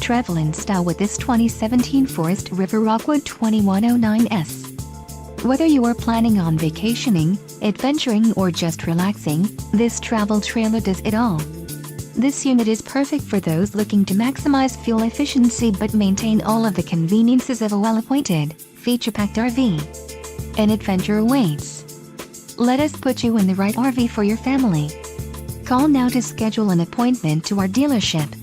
Travel in style with this 2017 Forest River Rockwood 2109S. Whether you are planning on vacationing, adventuring or just relaxing, this travel trailer does it all. This unit is perfect for those looking to maximize fuel efficiency but maintain all of the conveniences of a well-appointed, feature-packed RV. An adventure awaits. Let us put you in the right RV for your family. Call now to schedule an appointment to our dealership.